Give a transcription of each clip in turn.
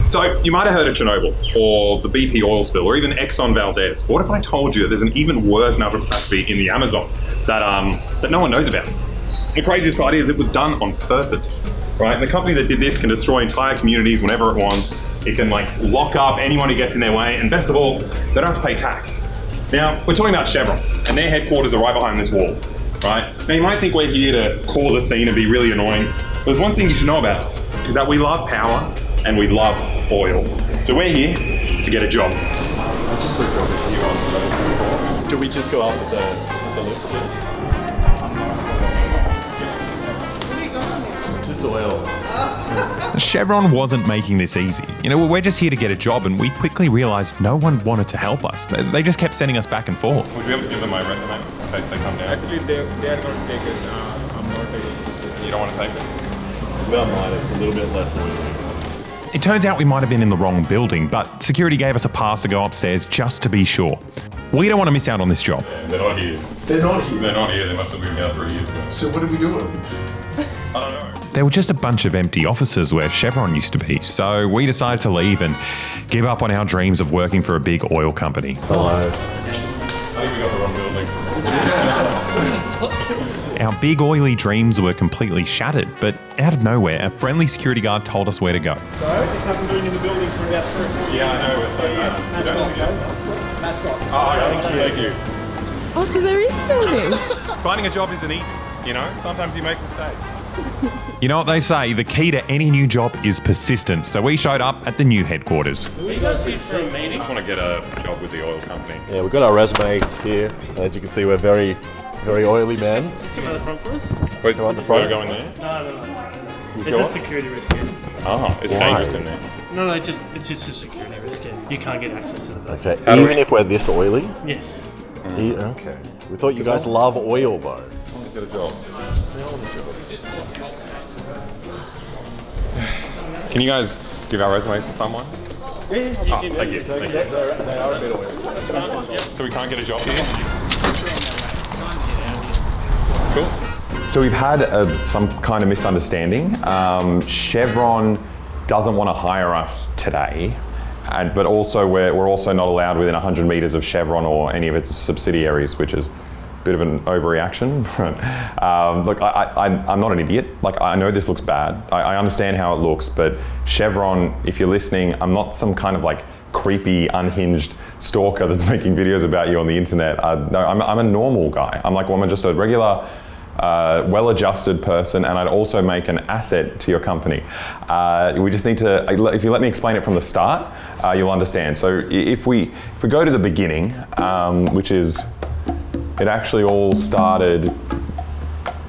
So you might have heard of Chernobyl or the BP oil spill or even Exxon Valdez. What if I told you that there's an even worse natural catastrophe in the Amazon that no one knows about? The craziest part is it was done on purpose, right? And the company that did this can destroy entire communities whenever it wants. It can lock up anyone who gets in their way, and best of all, they don't have to pay tax. Now, we're talking about Chevron, and their headquarters are right behind this wall, right? Now you might think we're here to cause a scene and be really annoying, but there's one thing you should know about us, is that we love power and we love oil. So we're here to get a job. Do we just go out with the lips here? Just oil. Chevron wasn't making this easy. We're just here to get a job, and we quickly realized no one wanted to help us. They just kept sending us back and forth. Would you be able to give them my resume in case they come down? Actually, they are going to take it. I'm not taking it. You don't want to take it? Well, mine, it's a little bit less oily. It turns out we might have been in the wrong building, but security gave us a pass to go upstairs just to be sure. We don't want to miss out on this job. Yeah, they're not here. They're not here. They're not here. They must have moved out 3 years ago. So what are we doing? I don't know. There were just a bunch of empty offices where Chevron used to be, so we decided to leave and give up on our dreams of working for a big oil company. Hello. I think we got the wrong building. Our big oily dreams were completely shattered, but out of nowhere, a friendly security guard told us where to go. So, it's something doing in the building for about 3 or 4 years. Yeah, I know. It's Mascot. Oh, thank you. Oh, so there is building. Finding a job isn't easy, Sometimes you make mistakes. You know what they say, the key to any new job is persistence, so we showed up at the new headquarters. I just want to get a job with the oil company. Yeah, we've got our resumes here. As you can see, we're very, very oily men. Just come out the front for us. Wait, Come out the front. Go in there? No. It's a security risk here. Oh, it's dangerous in there. No, it's just a security risk here. You can't get access to the building. Okay, even if we're this oily? Yes. Okay. We thought you guys love oil, though. I want to get a job. Can you guys give our resumes to someone? Yeah, Thank you. They are a bit oily. So we can't get a job here? Cool. So we've had some kind of misunderstanding. Chevron doesn't want to hire us today, but also we're also not allowed within 100 meters of Chevron or any of its subsidiaries, which is a bit of an overreaction. Look, I'm not an idiot. I know this looks bad. I understand how it looks, but Chevron, if you're listening, I'm not some kind of creepy, unhinged stalker that's making videos about you on the internet. No, I'm a normal guy. I'm just a regular, well-adjusted person, and I'd also make an asset to your company. We just need to, if you let me explain it from the start, you'll understand. So if we go to the beginning, which is, it actually all started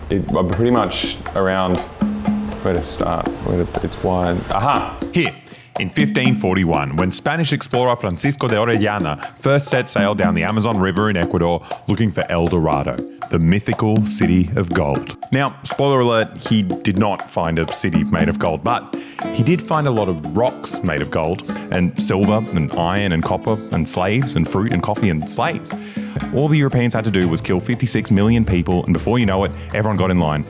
pretty much around, where to start? It's wide. Aha! Here, in 1541, when Spanish explorer Francisco de Orellana first set sail down the Amazon River in Ecuador looking for El Dorado, the mythical city of gold. Now, spoiler alert, he did not find a city made of gold, but he did find a lot of rocks made of gold, and silver, and iron, and copper, and slaves, and fruit, and coffee, and slaves. All the Europeans had to do was kill 56 million people, and before you know it, everyone got in line.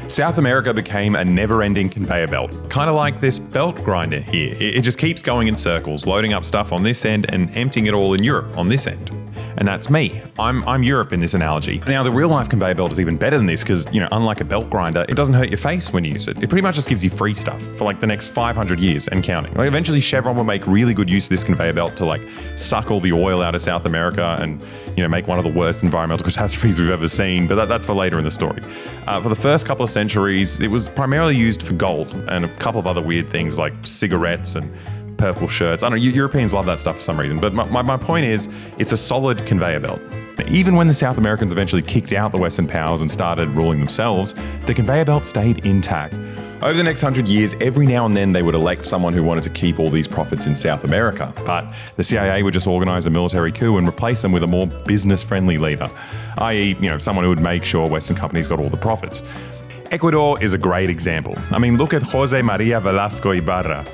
South America became a never-ending conveyor belt, kind of like this belt grinder here. It just keeps going in circles, loading up stuff on this end and emptying it all in Europe on this end. And that's me. I'm Europe in this analogy. Now, the real-life conveyor belt is even better than this because, unlike a belt grinder, it doesn't hurt your face when you use it. It pretty much just gives you free stuff for the next 500 years and counting. Eventually, Chevron will make really good use of this conveyor belt to suck all the oil out of South America and, make one of the worst environmental catastrophes we've ever seen. But that's for later in the story. For the first couple of centuries, it was primarily used for gold and a couple of other weird things like cigarettes and purple shirts. I don't know, Europeans love that stuff for some reason, but my point is, it's a solid conveyor belt. Even when the South Americans eventually kicked out the Western powers and started ruling themselves, the conveyor belt stayed intact. Over the next 100 years, every now and then they would elect someone who wanted to keep all these profits in South America, but the CIA would just organize a military coup and replace them with a more business-friendly leader, i.e., someone who would make sure Western companies got all the profits. Ecuador is a great example. Look at Jose Maria Velasco Ibarra.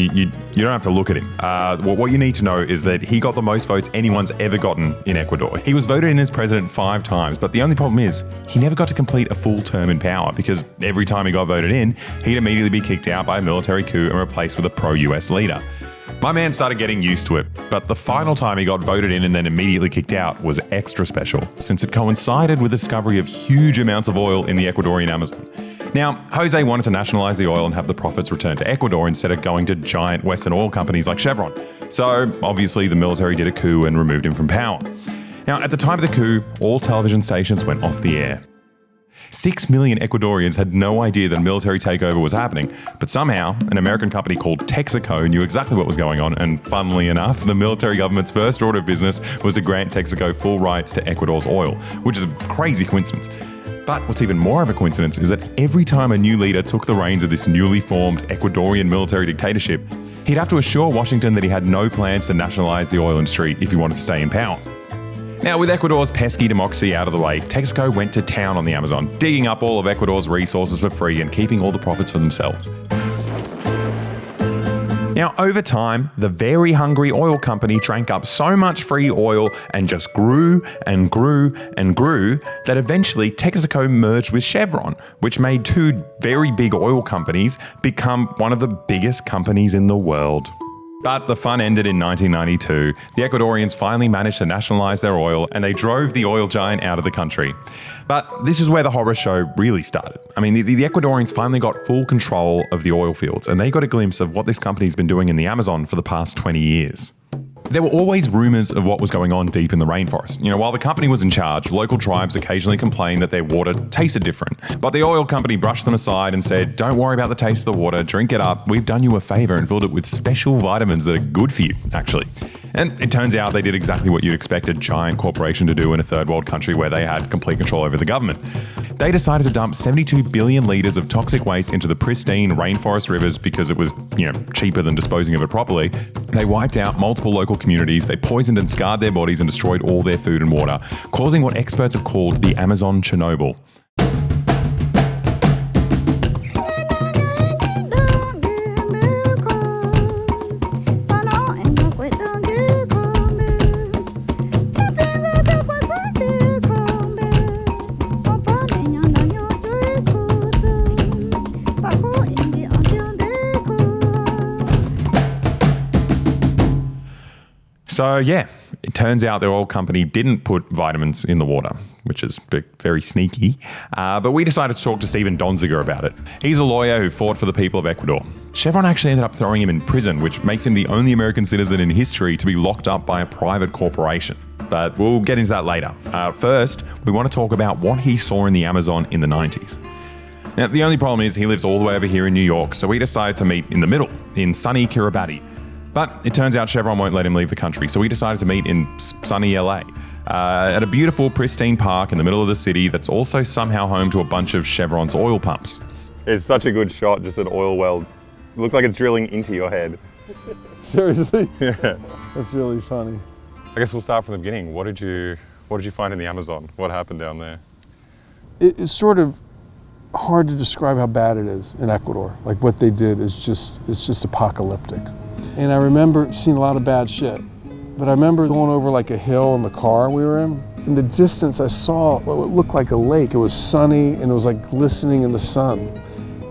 You don't have to look at him. What you need to know is that he got the most votes anyone's ever gotten in Ecuador. He was voted in as president 5 times, but the only problem is he never got to complete a full term in power because every time he got voted in, he'd immediately be kicked out by a military coup and replaced with a pro-US leader. My man started getting used to it, but the final time he got voted in and then immediately kicked out was extra special, since it coincided with the discovery of huge amounts of oil in the Ecuadorian Amazon. Now, Jose wanted to nationalize the oil and have the profits returned to Ecuador instead of going to giant Western oil companies like Chevron. So, obviously, the military did a coup and removed him from power. Now, at the time of the coup, all television stations went off the air. 6 million Ecuadorians had no idea that a military takeover was happening, but somehow an American company called Texaco knew exactly what was going on, and funnily enough, the military government's first order of business was to grant Texaco full rights to Ecuador's oil, which is a crazy coincidence. But what's even more of a coincidence is that every time a new leader took the reins of this newly formed Ecuadorian military dictatorship, he'd have to assure Washington that he had no plans to nationalize the oil industry if he wanted to stay in power. Now, with Ecuador's pesky democracy out of the way, Texaco went to town on the Amazon, digging up all of Ecuador's resources for free and keeping all the profits for themselves. Now, over time, the very hungry oil company drank up so much free oil and just grew and grew and grew that eventually Texaco merged with Chevron, which made 2 very big oil companies become one of the biggest companies in the world. But the fun ended in 1992. The Ecuadorians finally managed to nationalize their oil and they drove the oil giant out of the country. But this is where the horror show really started. I mean, the Ecuadorians finally got full control of the oil fields and they got a glimpse of what this company's been doing in the Amazon for the past 20 years. There were always rumours of what was going on deep in the rainforest. You know, while the company was in charge, local tribes occasionally complained that their water tasted different. But the oil company brushed them aside and said, "Don't worry about the taste of the water, drink it up. We've done you a favour and filled it with special vitamins that are good for you, actually." And it turns out they did exactly what you'd expect a giant corporation to do in a third world country where they had complete control over the government. They decided to dump 72 billion litres of toxic waste into the pristine rainforest rivers because it was, cheaper than disposing of it properly. They wiped out multiple local communities, they poisoned and scarred their bodies and destroyed all their food and water, causing what experts have called the Amazon Chernobyl. So yeah, it turns out their oil company didn't put vitamins in the water, which is very sneaky. But we decided to talk to Stephen Donziger about it. He's a lawyer who fought for the people of Ecuador. Chevron actually ended up throwing him in prison, which makes him the only American citizen in history to be locked up by a private corporation. But we'll get into that later. First, we want to talk about what he saw in the Amazon in the 90s. Now, the only problem is he lives all the way over here in New York, so we decided to meet in the middle, in sunny Kiribati. But it turns out Chevron won't let him leave the country, so we decided to meet in sunny LA, at a beautiful, pristine park in the middle of the city that's also somehow home to a bunch of Chevron's oil pumps. It's such a good shot, just an oil well. It looks like it's drilling into your head. Seriously? Yeah. That's really funny. I guess we'll start from the beginning. What did you find in the Amazon? What happened down there? It's sort of hard to describe how bad it is in Ecuador. Like what they did is just apocalyptic. And I remember seeing a lot of bad shit. But I remember going over like a hill in the car we were in. In the distance, I saw what looked like a lake. It was sunny and it was like glistening in the sun.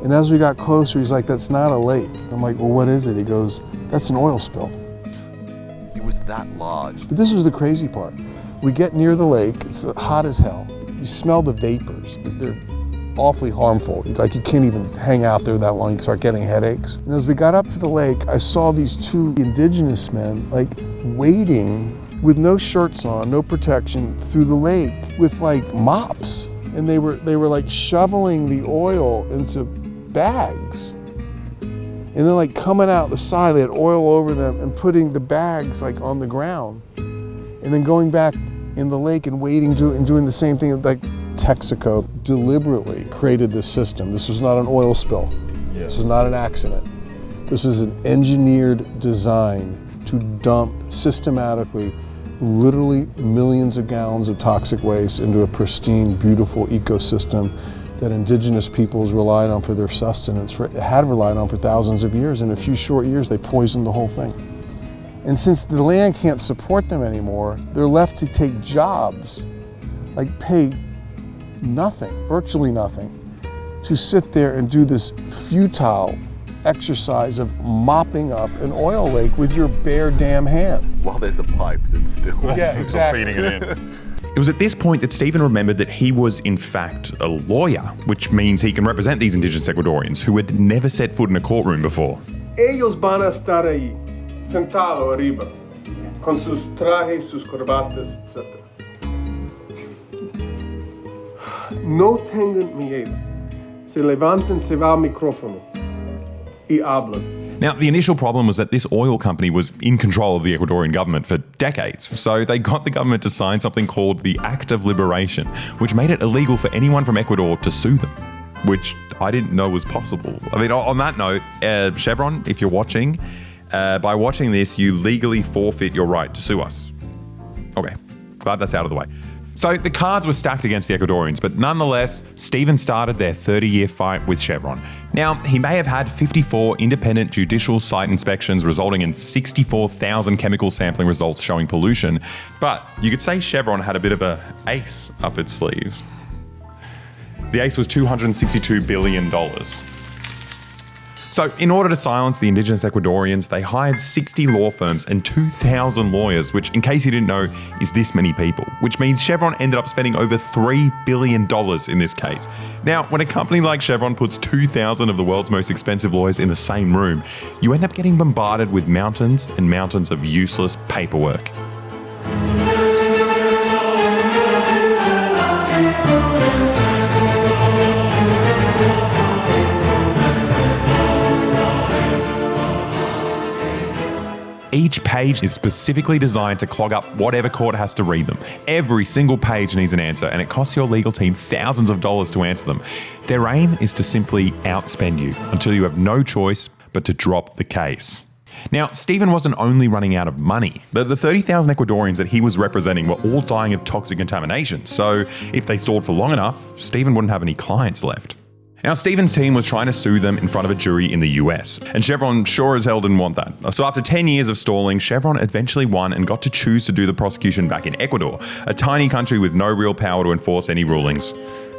And as we got closer, he's like, "That's not a lake." I'm like, "Well, what is it?" He goes, "That's an oil spill." It was that large. But this was the crazy part. We get near the lake, it's hot as hell. You smell the vapors. They're awfully harmful. It's like you can't even hang out there that long, you start getting headaches. And as we got up to the lake, I saw these 2 indigenous men like wading with no shirts on, no protection, through the lake with like mops. And they were like shoveling the oil into bags. And then like coming out the side, they had oil over them and putting the bags like on the ground. And then going back in the lake and wading and doing the same thing. Like Texaco deliberately created this system. This was not an oil spill. Yeah. This was not an accident. This was an engineered design to dump systematically literally millions of gallons of toxic waste into a pristine, beautiful ecosystem that indigenous peoples relied on for their sustenance, had relied on for thousands of years. In a few short years, they poisoned the whole thing. And since the land can't support them anymore, they're left to take jobs, like pay nothing, virtually nothing, to sit there and do this futile exercise of mopping up an oil lake with your bare damn hands. While there's a pipe that's still... Yeah, exactly. Feeding it in. It was at this point that Stephen remembered that he was, in fact, a lawyer, which means he can represent these indigenous Ecuadorians who had never set foot in a courtroom before. Ellos van a estar ahí, sentado arriba, con sus trajes, sus corbatas, etc. No tengan miedo. Se levantan, se va al micrófono y hablan. Now, the initial problem was that this oil company was in control of the Ecuadorian government for decades, so they got the government to sign something called the Act of Liberation, which made it illegal for anyone from Ecuador to sue them, which I didn't know was possible. I mean, on that note, Chevron, if you're watching, by watching this, you legally forfeit your right to sue us. Okay, glad that's out of the way. So the cards were stacked against the Ecuadorians, but nonetheless, Stephen started their 30-year fight with Chevron. Now, he may have had 54 independent judicial site inspections resulting in 64,000 chemical sampling results showing pollution, but you could say Chevron had a bit of an ace up its sleeves. The ace was $262 billion. So in order to silence the indigenous Ecuadorians, they hired 60 law firms and 2,000 lawyers, which, in case you didn't know, is this many people, which means Chevron ended up spending over $3 billion in this case. Now, when a company like Chevron puts 2,000 of the world's most expensive lawyers in the same room, you end up getting bombarded with mountains and mountains of useless paperwork. Each page is specifically designed to clog up whatever court has to read them. Every single page needs an answer, and it costs your legal team thousands of dollars to answer them. Their aim is to simply outspend you until you have no choice but to drop the case. Now, Stephen wasn't only running out of money. The 30,000 Ecuadorians that he was representing were all dying of toxic contamination, so if they stalled for long enough, Stephen wouldn't have any clients left. Now, Stephen's team was trying to sue them in front of a jury in the US, and Chevron sure as hell didn't want that. So after 10 years of stalling, Chevron eventually won and got to choose to do the prosecution back in Ecuador, a tiny country with no real power to enforce any rulings.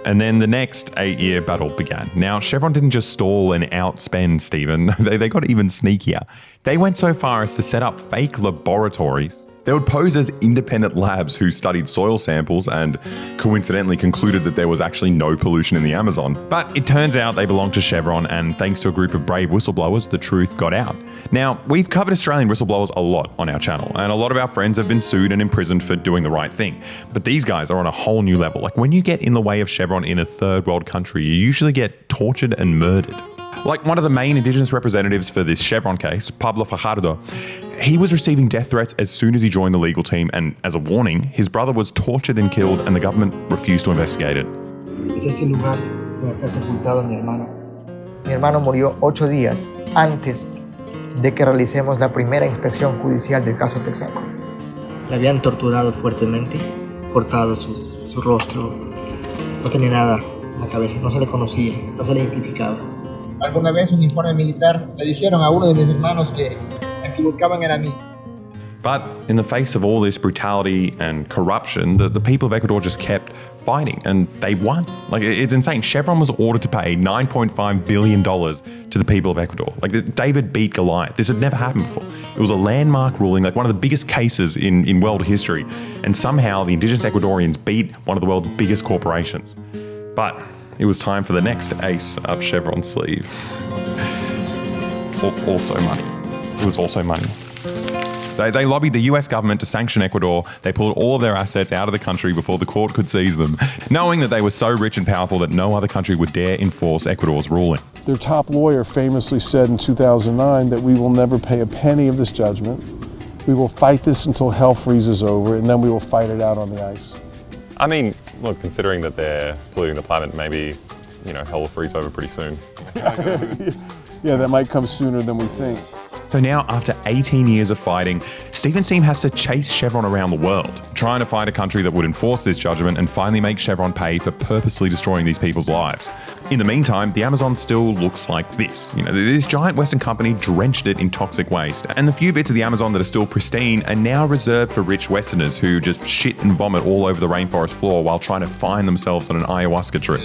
And then the next 8-year battle began. Now, Chevron didn't just stall and outspend Stephen, they got even sneakier. They went so far as to set up fake laboratories. They would pose as independent labs who studied soil samples and coincidentally concluded that there was actually no pollution in the Amazon. But it turns out they belonged to Chevron, and thanks to a group of brave whistleblowers, the truth got out. Now, we've covered Australian whistleblowers a lot on our channel, and a lot of our friends have been sued and imprisoned for doing the right thing. But these guys are on a whole new level. Like, when you get in the way of Chevron in a third world country, you usually get tortured and murdered. Like one of the main indigenous representatives for this Chevron case, Pablo Fajardo, he was receiving death threats as soon as he joined the legal team, and as a warning, his brother was tortured and killed and the government refused to investigate it. Es ese lugar donde está sepultado mi hermano. Mi hermano murió 8 días antes de que realicemos la primera inspección judicial del caso Texaco. Le habían torturado fuertemente, cortado su rostro, no tenía nada en la cabeza, no se le conocía, no se le identificaba. Alguna vez un informe militar le dijeron a uno de mis hermanos que a quien buscaban era a mí. But in the face of all this brutality and corruption, the people of Ecuador just kept fighting, and they won. Like, it's insane. Chevron was ordered to pay $9.5 billion to the people of Ecuador. Like, David beat Goliath. This had never happened before. It was a landmark ruling, like one of the biggest cases in world history, and somehow the indigenous Ecuadorians beat one of the world's biggest corporations. But it was time for the next ace up Chevron's sleeve. Also money. It was also money. They lobbied the US government to sanction Ecuador. They pulled all of their assets out of the country before the court could seize them, knowing that they were so rich and powerful that no other country would dare enforce Ecuador's ruling. Their top lawyer famously said in 2009 that we will never pay a penny of this judgment. We will fight this until hell freezes over, and then we will fight it out on the ice. I mean, look, considering that they're polluting the planet, maybe, hell will freeze over pretty soon. Yeah, that might come sooner than we think. So now, after 18 years of fighting, Stephen's team has to chase Chevron around the world, trying to find a country that would enforce this judgment and finally make Chevron pay for purposely destroying these people's lives. In the meantime, the Amazon still looks like this. This giant Western company drenched it in toxic waste, and the few bits of the Amazon that are still pristine are now reserved for rich Westerners who just shit and vomit all over the rainforest floor while trying to find themselves on an ayahuasca trip.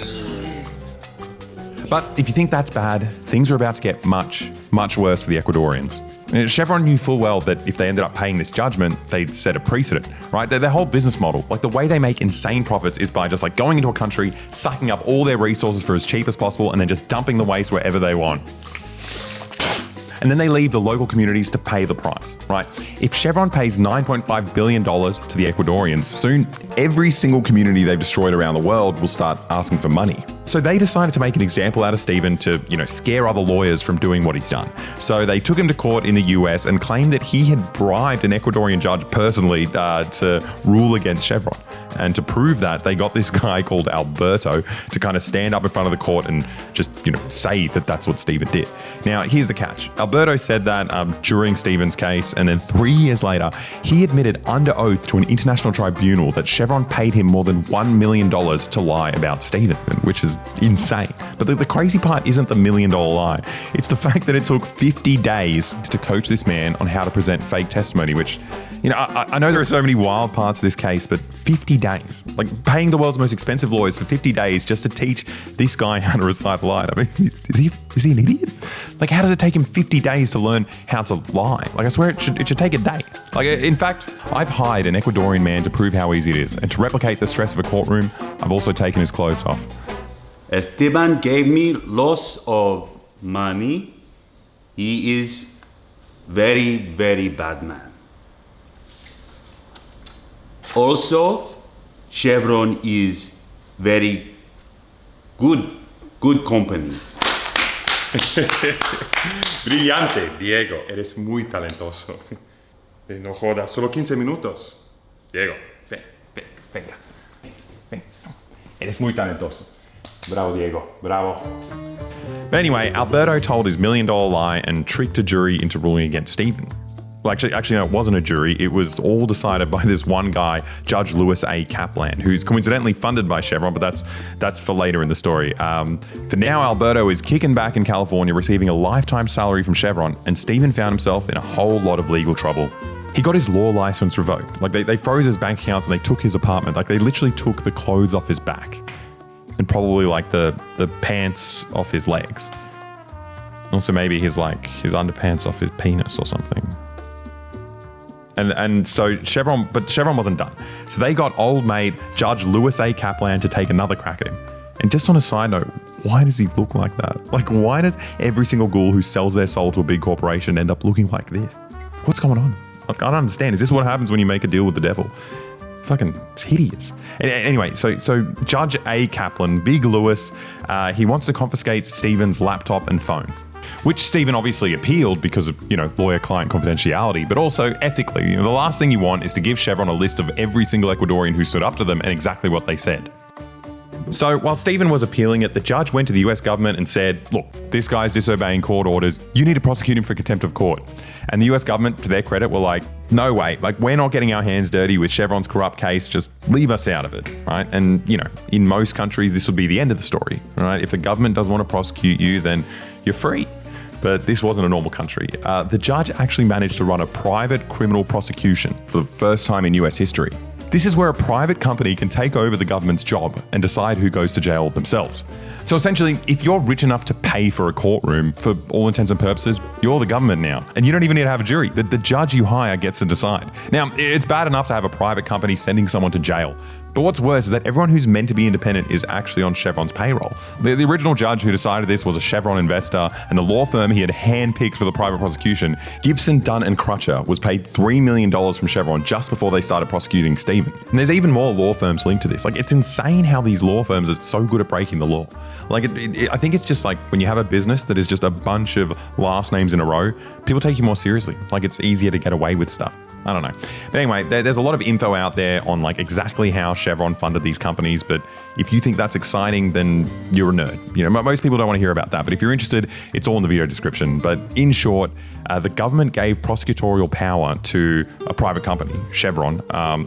But if you think that's bad, things are about to get much, much worse for the Ecuadorians. Chevron knew full well that if they ended up paying this judgment, they'd set a precedent, right? Their whole business model, like the way they make insane profits is by just like going into a country, sucking up all their resources for as cheap as possible, and then just dumping the waste wherever they want. And then they leave the local communities to pay the price, right? If Chevron pays $9.5 billion to the Ecuadorians, soon every single community they've destroyed around the world will start asking for money. So they decided to make an example out of Stephen to, scare other lawyers from doing what he's done. So they took him to court in the US and claimed that he had bribed an Ecuadorian judge personally to rule against Chevron. And to prove that, they got this guy called Alberto to kind of stand up in front of the court and just, say that that's what Stephen did. Now, here's the catch. Alberto said that during Stephen's case, and then 3 years later, he admitted under oath to an international tribunal that Chevron paid him more than $1 million to lie about Stephen, which is insane. But the crazy part isn't the $1 million lie. It's the fact that it took 50 days to coach this man on how to present fake testimony, which, I know there are so many wild parts of this case, but 50 days, like paying the world's most expensive lawyers for 50 days just to teach this guy how to recite a lie. I mean, is he an idiot? Like, how does it take him 50 days to learn how to lie? Like, I swear it should take a day. Like, in fact, I've hired an Ecuadorian man to prove how easy it is. And to replicate the stress of a courtroom, I've also taken his clothes off. Esteban gave me lots of money. He is very, very bad man. Also, Chevron is very good company. Brillante, Diego. Eres muy talentoso. No jodas, solo 15 minutos. Diego, venga. Eres muy talentoso. Bravo, Diego. Bravo. But anyway, Alberto told his $1 million lie and tricked a jury into ruling against Stephen. Well, actually, no, it wasn't a jury. It was all decided by this one guy, Judge Louis A. Kaplan, who's coincidentally funded by Chevron, but that's for later in the story. For now, Alberto is kicking back in California, receiving a lifetime salary from Chevron, and Stephen found himself in a whole lot of legal trouble. He got his law license revoked. Like, they froze his bank accounts and they took his apartment. Like, they literally took the clothes off his back and probably like the pants off his legs. Also maybe his underpants off his penis or something. And so Chevron wasn't done. So they got old mate Judge Louis A. Kaplan to take another crack at him. And just on a side note, why does he look like that? Like, why does every single ghoul who sells their soul to a big corporation end up looking like this? What's going on? Like, I don't understand. Is this what happens when you make a deal with the devil? It's hideous. Anyway, so Judge A. Kaplan, Big Louis, he wants to confiscate Stephen's laptop and phone, which Stephen obviously appealed because of, lawyer-client confidentiality, but also ethically. The last thing you want is to give Chevron a list of every single Ecuadorian who stood up to them and exactly what they said. So while Stephen was appealing it, the judge went to the US government and said, look, this guy's disobeying court orders. You need to prosecute him for contempt of court. And the US government, to their credit, were like, no way. Like, we're not getting our hands dirty with Chevron's corrupt case. Just leave us out of it, right? And, in most countries, this would be the end of the story, right? If the government doesn't want to prosecute you, then you're free. But this wasn't a normal country. The judge actually managed to run a private criminal prosecution for the first time in US history. This is where a private company can take over the government's job and decide who goes to jail themselves. So essentially, if you're rich enough to pay for a courtroom, for all intents and purposes, you're the government now. And you don't even need to have a jury. The judge you hire gets to decide. Now, it's bad enough to have a private company sending someone to jail. But what's worse is that everyone who's meant to be independent is actually on Chevron's payroll. The original judge who decided this was a Chevron investor, and the law firm he had handpicked for the private prosecution, Gibson, Dunn & Crutcher, was paid $3 million from Chevron just before they started prosecuting Stephen. And there's even more law firms linked to this. Like, it's insane how these law firms are so good at breaking the law. Like, I think it's just like when you have a business that is just a bunch of last names in a row, people take you more seriously. Like, it's easier to get away with stuff. I don't know. But anyway, there's a lot of info out there on like exactly how Chevron funded these companies. But if you think that's exciting, then you're a nerd. You know, most people don't want to hear about that. But if you're interested, it's all in the video description. But in short, the government gave prosecutorial power to a private company, Chevron,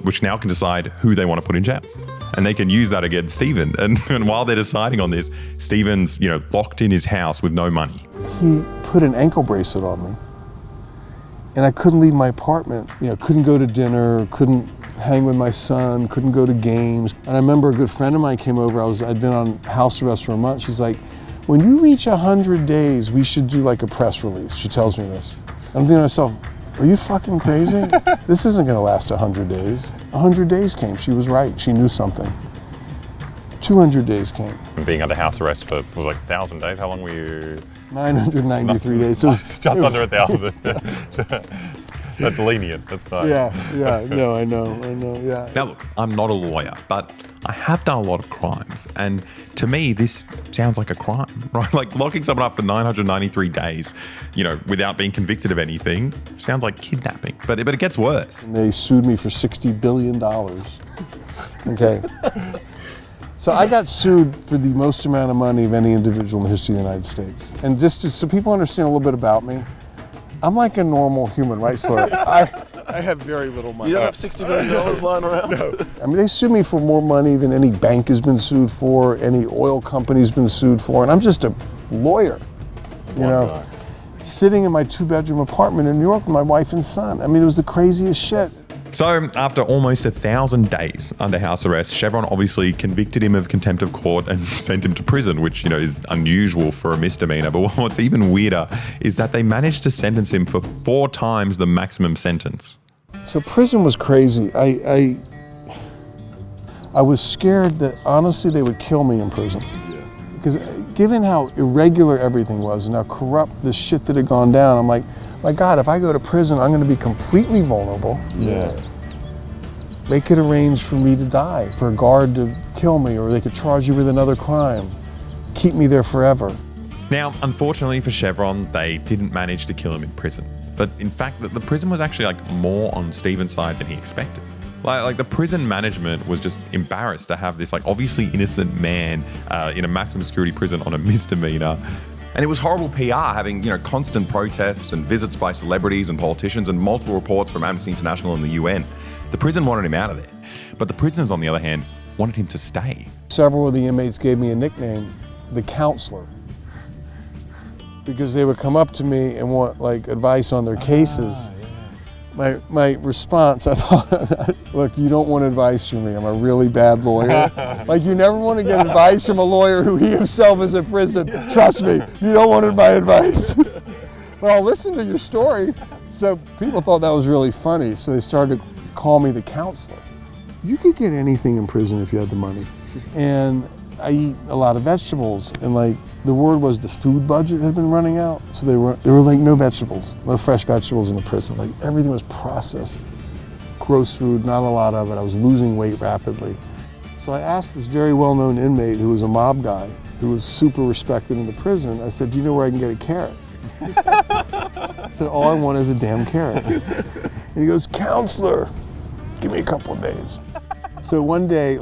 which now can decide who they want to put in jail. And they can use that against Stephen. And while they're deciding on this, Stephen's, locked in his house with no money. He put an ankle bracelet on me. And I couldn't leave my apartment, couldn't go to dinner, couldn't hang with my son, couldn't go to games. And I remember a good friend of mine came over, I'd been on house arrest for a month. She's like, when you reach 100 days, we should do like a press release. She tells me this. I'm thinking to myself, are you fucking crazy? This isn't gonna last 100 days. 100 days came, she was right, she knew something. 200 days came. Being under house arrest for, was like 1,000 days? How long were you? 993 days. So just under 1,000. That's lenient, that's nice. Yeah, no, I know, yeah. Now look, I'm not a lawyer, but I have done a lot of crimes. And to me, this sounds like a crime, right? Like locking someone up for 993 days, without being convicted of anything, sounds like kidnapping. But it gets worse. And they sued me for $60 billion. Okay. So I got sued for the most amount of money of any individual in the history of the United States. And just so people understand a little bit about me, I'm like a normal human, right? So I have very little money. You don't have $60 billion lying around? No. I mean, they sued me for more money than any bank has been sued for, any oil company's been sued for, and I'm just a lawyer, sitting in my 2-bedroom apartment in New York with my wife and son. I mean, it was the craziest shit. So, after almost 1,000 days under house arrest, Chevron obviously convicted him of contempt of court and sent him to prison, which, is unusual for a misdemeanor. But what's even weirder is that they managed to sentence him for 4 times the maximum sentence. So prison was crazy. I was scared that, honestly, they would kill me in prison. Because given how irregular everything was and how corrupt the shit that had gone down, I'm like, my God, if I go to prison, I'm going to be completely vulnerable. Yeah. They could arrange for me to die, for a guard to kill me, or they could charge you with another crime, keep me there forever. Now, unfortunately for Chevron, they didn't manage to kill him in prison. But in fact, the prison was actually more on Stephen's side than he expected. Like the prison management was just embarrassed to have this obviously innocent man in a maximum security prison on a misdemeanor. And it was horrible PR having, constant protests and visits by celebrities and politicians and multiple reports from Amnesty International and the UN. The prison wanted him out of there. But the prisoners, on the other hand, wanted him to stay. Several of the inmates gave me a nickname, the counselor, because they would come up to me and want advice on their cases. My response, I thought, look, you don't want advice from me. I'm a really bad lawyer. You never want to get advice from a lawyer who he himself is in prison. Trust me, you don't want my advice. But I'll listen to your story. So people thought that was really funny. So they started to call me the counselor. You could get anything in prison if you had the money. And I eat a lot of vegetables. And the word was the food budget had been running out. So there were no vegetables, no fresh vegetables in the prison. Everything was processed. Gross food, not a lot of it. I was losing weight rapidly. So I asked this very well-known inmate who was a mob guy, who was super respected in the prison. I said, do you know where I can get a carrot? I said, all I want is a damn carrot. And he goes, counselor, give me a couple of days. So one day,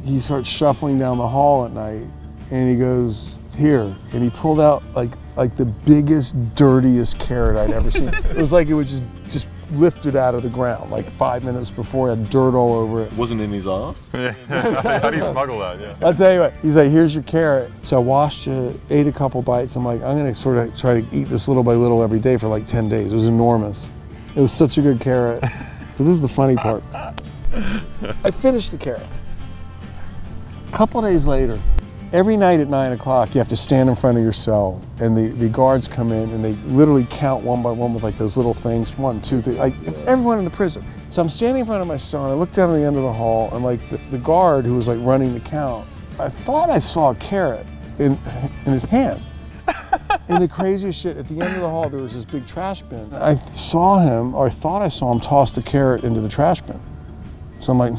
he starts shuffling down the hall at night, and he goes, here, and he pulled out like the biggest, dirtiest carrot I'd ever seen. It was it was just lifted out of the ground 5 minutes before. It had dirt all over it. Wasn't in his ass? Yeah. How do you smuggle that? Yeah. I'll tell you what, he's like, here's your carrot. So I washed it, ate a couple bites. I'm like, I'm gonna sort of try to eat this little by little every day for 10 days. It was enormous. It was such a good carrot. So this is the funny part. I finished the carrot. A couple days later, every night at 9 o'clock, you have to stand in front of your cell, and the guards come in and they literally count one by one with those little things, 1, 2, 3, everyone in the prison. So I'm standing in front of my cell, and I look down at the end of the hall, and the guard who was running the count, I thought I saw a carrot in his hand. And the craziest shit, at the end of the hall, there was this big trash bin. I saw him, or I thought I saw him toss the carrot into the trash bin. So I'm like,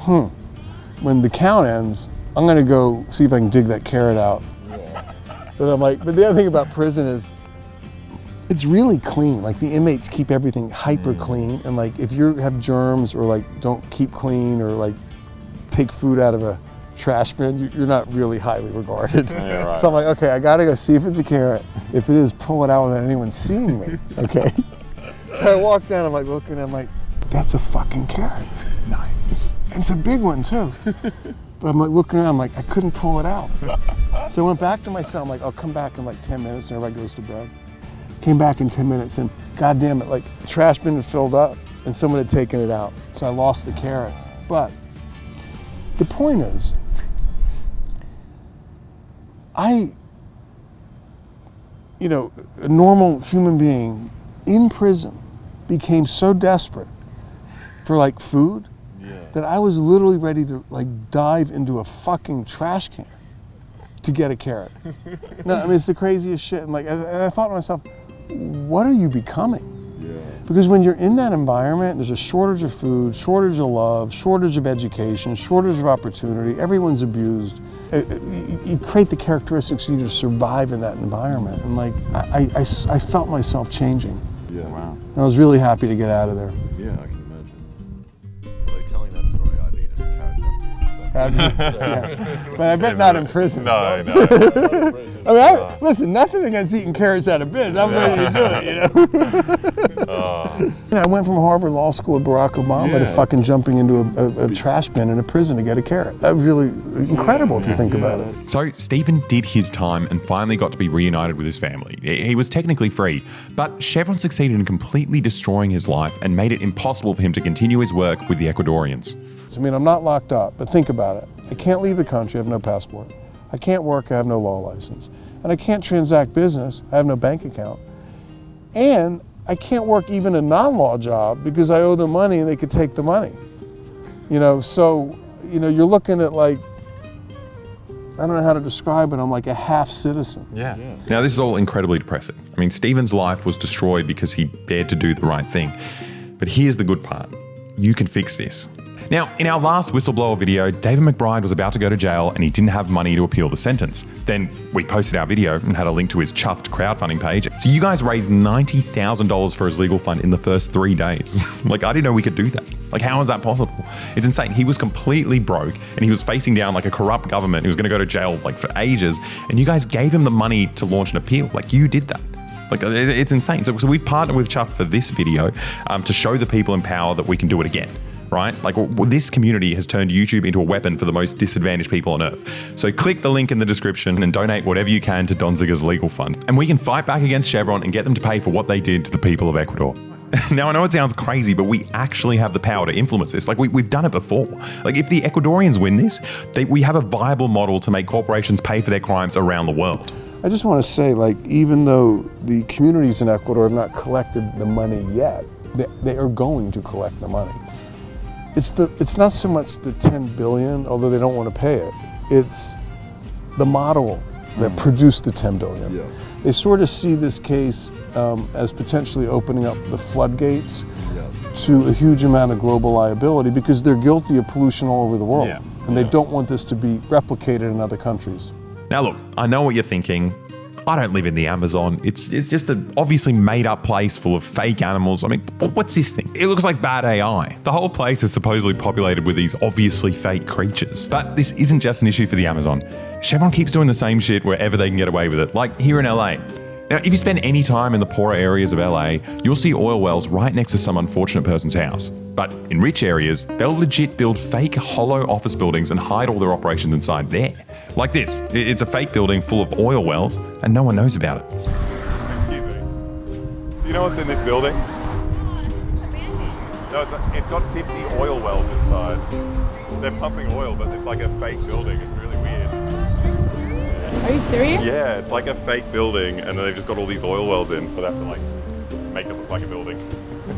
when the count ends, I'm gonna go see if I can dig that carrot out. But I'm but the other thing about prison is, It's really clean. Like the inmates keep everything hyper clean, and like if you have germs or like don't keep clean or like take food out of a trash bin, you're not really highly regarded. Yeah, right. So I'm like, okay, I gotta go see if it's a carrot. If it is, pull it out without anyone seeing me, okay? So I walk down, I'm like looking, I'm like, that's a fucking carrot. Nice. And it's a big one too. But I'm like looking around, I'm like, I couldn't pull it out. So I went back to my cell, I'm like, I'll come back in like 10 minutes and everybody goes to bed. Came back in 10 minutes and goddamn it, like trash bin had filled up and someone had taken it out. So I lost the carrot. But the point is, a normal human being in prison became so desperate for like food that I was literally ready to like dive into a fucking trash can to get a carrot. No, I mean, it's the craziest shit. And I thought to myself, what are you becoming? Because when you're in that environment, there's a shortage of food, shortage of love, shortage of education, shortage of opportunity, everyone's abused. You create the characteristics you need to survive in that environment. And like, I felt myself changing. Yeah. Wow. And I was really happy to get out of there. Yeah, I can imagine. Although telling that story, I've eaten carrots after. Yeah. But I bet not in prison. No. I mean, listen, nothing against eating carrots out of bins. I'm ready to do it, you know? I went from Harvard Law School with Barack Obama to fucking jumping into a trash bin in a prison to get a carrot. That was really incredible if you think about it. So Stephen did his time and finally got to be reunited with his family. He was technically free, but Chevron succeeded in completely destroying his life and made it impossible for him to continue his work with the Ecuadorians. I mean, I'm not locked up, but think about it. I can't leave the country, I have no passport. I can't work, I have no law license. And I can't transact business, I have no bank account. And I can't work even a non-law job because I owe them money and they could take the money. So, you're looking at like, I don't know how to describe it, I'm like a half citizen. Yeah. Now this is all incredibly depressing. I mean, Stephen's life was destroyed because he dared to do the right thing. But here's the good part. You can fix this. Now, in our last whistleblower video, David McBride was about to go to jail and he didn't have money to appeal the sentence. Then we posted our video and had a link to his chuffed crowdfunding page. So you guys raised $90,000 for his legal fund in the first 3 days. Like, I didn't know we could do that. Like, how is that possible? It's insane. He was completely broke and he was facing down like a corrupt government. He was going to go to jail like for ages. And you guys gave him the money to launch an appeal. Like, you did that. Like, it's insane. So we've partnered with Chuff for this video to show the people in power that we can do it again. Right? Like, this community has turned YouTube into a weapon for the most disadvantaged people on earth. So click the link in the description and donate whatever you can to Donziger's legal fund. And we can fight back against Chevron and get them to pay for what they did to the people of Ecuador. Now, I know it sounds crazy, but we actually have the power to influence this. Like, we've done it before. Like, if the Ecuadorians win this, we have a viable model to make corporations pay for their crimes around the world. I just want to say, like, even though the communities in Ecuador have not collected the money yet, they are going to collect the money. It's not so much the 10 billion, although they don't want to pay it. It's the model that produced the 10 billion. Yeah. They sort of see this case as potentially opening up the floodgates to a huge amount of global liability because they're guilty of pollution all over the world. And they don't want this to be replicated in other countries. Now look, I know what you're thinking. I don't live in the Amazon. It's just an obviously made up place full of fake animals. I mean, what's this thing? It looks like bad AI. The whole place is supposedly populated with these obviously fake creatures. But this isn't just an issue for the Amazon. Chevron keeps doing the same shit wherever they can get away with it, like here in LA. Now, if you spend any time in the poorer areas of LA, you'll see oil wells right next to some unfortunate person's house. But in rich areas, they'll legit build fake hollow office buildings and hide all their operations inside there. Like this. It's a fake building full of oil wells and no one knows about it. Excuse me. Do you know what's in this building? No, it's got 50 oil wells inside. They're pumping oil, but it's like a fake building. It's really weird. Are you serious? Yeah, it's like a fake building, and then they've just got all these oil wells in, but they have to like make it look like a building.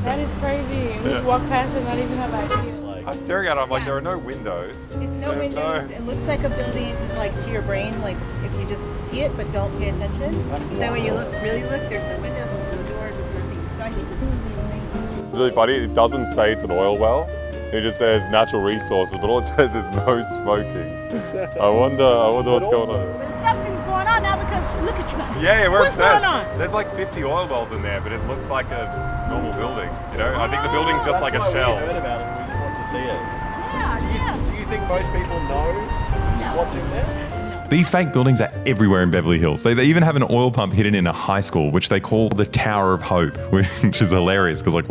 That is crazy. We just walk past and not even have an idea. I'm staring at it, I'm like, there are no windows. It's no windows. It looks like a building, like to your brain, like if you just see it but don't pay attention. Then when you really look, there's no windows, there's no doors, there's nothing. So I think it's the It's really funny, it doesn't say it's an oil well. It just says natural resources, but all it says is no smoking. I wonder what's going on. But something's going on now because look at you guys. Yeah, we're What's obsessed. going on? There's like 50 oil wells in there, but it looks like a normal building. You know, I think the building's just like a shell. We heard about it. We just wanted to see it. Yeah, Do you think most people know what's in there? These fake buildings are everywhere in Beverly Hills. They even have an oil pump hidden in a high school, which they call the Tower of Hope, which is hilarious because, like,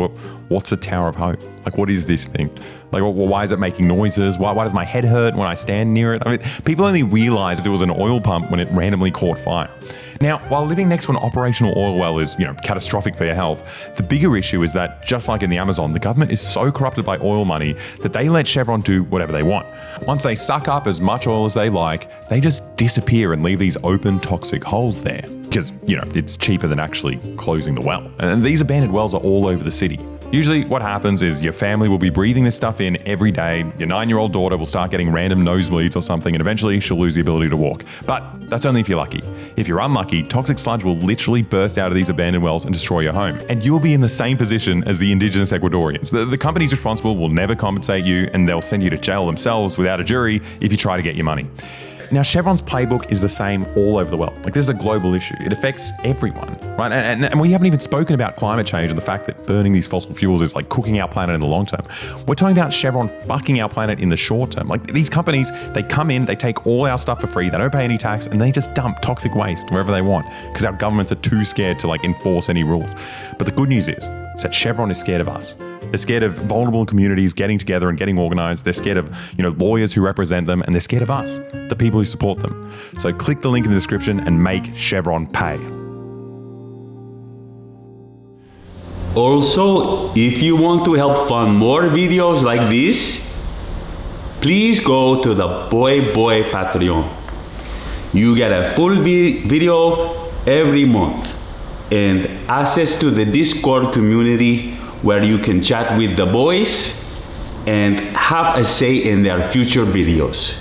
what's a Tower of Hope? Like, what is this thing? Like, well, why is it making noises? Why does my head hurt when I stand near it? I mean, people only realized it was an oil pump when it randomly caught fire. Now, while living next to an operational oil well is, catastrophic for your health, the bigger issue is that, just like in the Amazon, the government is so corrupted by oil money that they let Chevron do whatever they want. Once they suck up as much oil as they like, they just disappear and leave these open, toxic holes there. Because, it's cheaper than actually closing the well. And these abandoned wells are all over the city. Usually what happens is your family will be breathing this stuff in every day, your 9-year-old daughter will start getting random nosebleeds or something, and eventually she'll lose the ability to walk. But that's only if you're lucky. If you're unlucky, toxic sludge will literally burst out of these abandoned wells and destroy your home. And you'll be in the same position as the indigenous Ecuadorians. The companies responsible will never compensate you, and they'll send you to jail themselves without a jury if you try to get your money. Now, Chevron's playbook is the same all over the world. Like, this is a global issue. It affects everyone, right? And we haven't even spoken about climate change and the fact that burning these fossil fuels is like cooking our planet in the long term. We're talking about Chevron fucking our planet in the short term. Like, these companies, they come in, they take all our stuff for free, they don't pay any tax, and they just dump toxic waste wherever they want because our governments are too scared to enforce any rules. But the good news is that Chevron is scared of us. They're scared of vulnerable communities getting together and getting organized. They're scared of, lawyers who represent them, and they're scared of us, the people who support them. So click the link in the description and make Chevron pay. Also, if you want to help fund more videos like this, please go to the Boy Patreon. You get a full video every month and access to the Discord community where you can chat with the boys and have a say in their future videos.